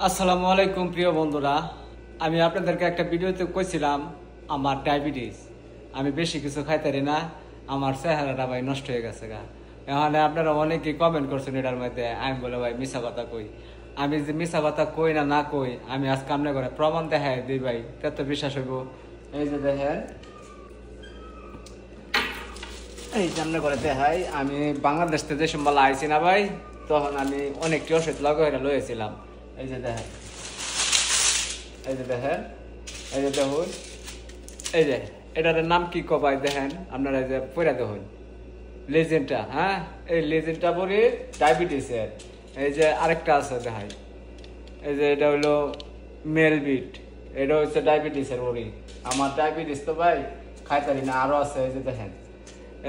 আসসালামু আলাইকুম প্রিয় বন্ধুরা। আমি আপনাদেরকে একটা ভিডিওতে কইছিলাম আমার ডায়াবেটিস, আমি বেশি কিছু খাইতারি না, আমার চেহারাটা ভাই নষ্ট হয়ে গেছে গা। এখন আপনারা অনেকেই কমেন্ট করছেন এটার মধ্যে, আমি বলে ভাই মিশা কথা কই। আমি যে মিশা কথা কই না না কই, আমি আজকে আপনার করে প্রমাণ দেখাই দিই ভাই, তত বিশ্বাস হইব। এই যে দেখেন, এই যে আপনার করে দেখাই, আমি বাংলাদেশ থেকে যে সময় আইছি না ভাই, তখন আমি অনেকটি ওষুধ লগে লয়েছিলাম। এই যে দেখেন, এই যে দেখেন, এই যে দেখুন, এই যে এটার নাম কি কবাই দেখেন আপনারা, এই যে পড়া দেখুন লেজেন্ডটা। হ্যাঁ, এই লেজেন্ডটা বলি ডায়াবেটিসের। এই যে আরেকটা আছে দেখাই, এই যে এটা হলো মেলবিট, এটা হচ্ছে ডায়াবেটিসের বড়ি। আমার ডায়াবেটিস তো ভাই খাইতারি না, আরো আছে। এই যে দেখেন,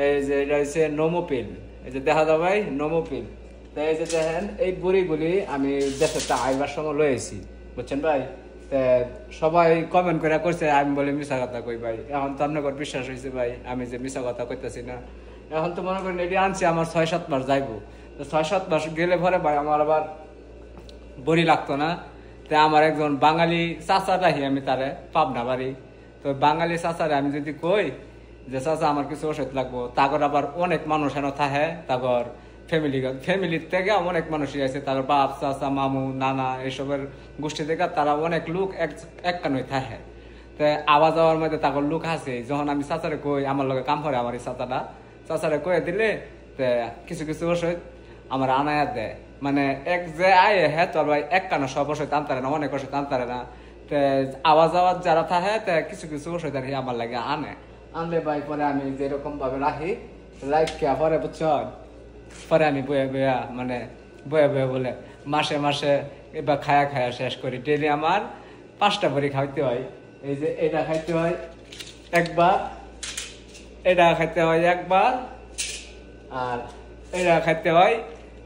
এই যে এটা হচ্ছে নোমোপিল, এই যে দেখা যাবে ভাই নোমোপিল। তো এই যে দেখেন, এই বড়িগুলি আমি দেশে আইবার সময় লয়েছি, বুঝছেন ভাই। সবাই কমেন্ট করে করছে আমি বলে মিশা কথা কই ভাই। এখন তো আপনার বিশ্বাস হয়েছে ভাই আমি যে মিশা কথা কইতেছি না। এখন তো মনে করেন এটি আনছি আমার 6-7 মাস যাইবো। তো 6-7 মাস গেলে পরে ভাই আমার আবার বড়ি লাগতো না। তো আমার একজন বাঙালি চাচা রাহি, আমি তারে পাবনা বাড়ি। তো বাঙালি চাচারে আমি যদি কই যে চাচা আমার কিছু ওষুধ লাগবো, তাগর আবার অনেক মানুষ এনে থাকে, তাগর ফ্যামিলির থেকে অনেক মানুষই আছে, তার বাপ চাচা মামু নানা এসবের গোষ্ঠী থেকে তারা অনেক লোক এক কানই থাকে। তো আওয়াজ যাওয়ার মধ্যে তাগর লোক আছে। যখন আমি চাচারে কই, আমার লগে কাম করে আমার এই চাচাটা, চাচারে কয়ে দিলে কিছু কিছু ওষুধ আমার আনায়া দেয়। মানে এক যে আয়ে হ্যাঁ তোর ভাই এক কানো সব ওষুধ আনতারে না, অনেক ওষুধ আনতারে না। আওয়াজ যারা থাকে কিছু কিছু ওষুধ আর কি আমার লাগে আনলে ভাই পরে আমি যেরকম ভাবে রাখি রাখিয়া পরে বুঝছ, পরে আমি বয়ে বয়া মানে বয়ে বয়ে বলে মাসে মাসে এবার খায়া খায়া শেষ করি। ডেলি আমার 5টা বড়ি খাইতে হয়। এই যে এটা খাইতে হয় একবার, এটা খাইতে হয় একবার, আর এটা খাইতে হয়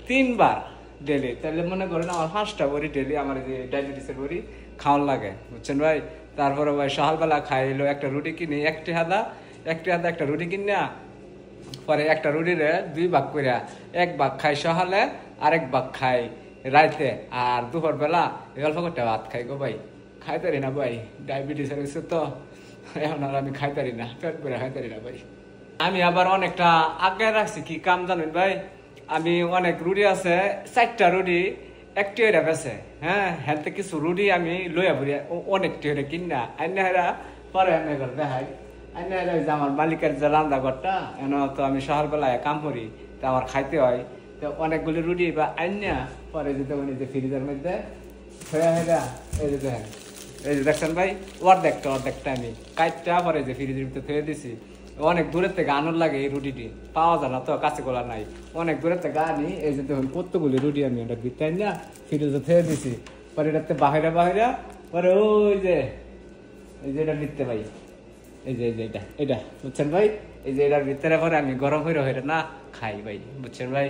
3বার ডেলি। তাহলে মনে করেন আমার 5টা বড়ি ডেলি আমার যে ডায়াবেটিসের বড়ি খাওয়ার লাগে, বুঝছেন ভাই। তারপরে ভাই সকালবেলা খাইলো একটা রুটি কিনি, একটি হাদা একটা রুটি কিনি না, পরে একটা রুটিরে 2 ভাগ করিয়া 1 ভাগ খাই সকালে, আরেক ভাগ খাই রাইতে, আর দুপুর বেলা অল্প করতে ভাত খাই গো ভাই। খাইতারি না ভাই, ডায়াবেটিস হয়েছে তো এখন আর আমি খাইতারি না, পেট করে খাইতারি না ভাই। আমি আবার অনেকটা আগে রাখছি কি কাম জানেন ভাই, আমি অনেক রুটি আছে, 4টা রুটি একটি হয়ে গেছে। হ্যাঁ, হেলতে কিছু রুটি আমি লইয়া পড়ি অনেকটি হয়ে কিনা আইনা, পরে আমি দেখাই আইনা যে আমার মালিকের যে রান্না ঘরটা এন, তো আমি সকালবেলায় কাম করি, তো আমার খাইতে হয়। তো অনেকগুলি রুটি বা আইনা পরে যেতে যে ফ্রিজের মধ্যে হয়ে এই যে দেখেন, এই যে দেখছেন ভাই অর্ধেকটা আমি কাইটটা পরে যে ফ্রিজের ভিতরে থয়ে দিছি। অনেক দূরের থেকে আনন্দ লাগে এই রুটিটি, পাওয়া যায় না তো, কাছে গোলা নাই, অনেক দূরের থেকে আনি। এই যে দেখুন কতগুলি রুটি আমি ওটা ভিতরে না ফ্রিজে থয়ে দিছি। পরে এটাতে বাহিরা পরে ওই যে এই যে এটা নিতে ভাই, এই যে এটা বুঝছেন ভাই, এই যে এটার ভিতরে পরে আমি গরম হইরা না খাই ভাই, বুঝছেন ভাই।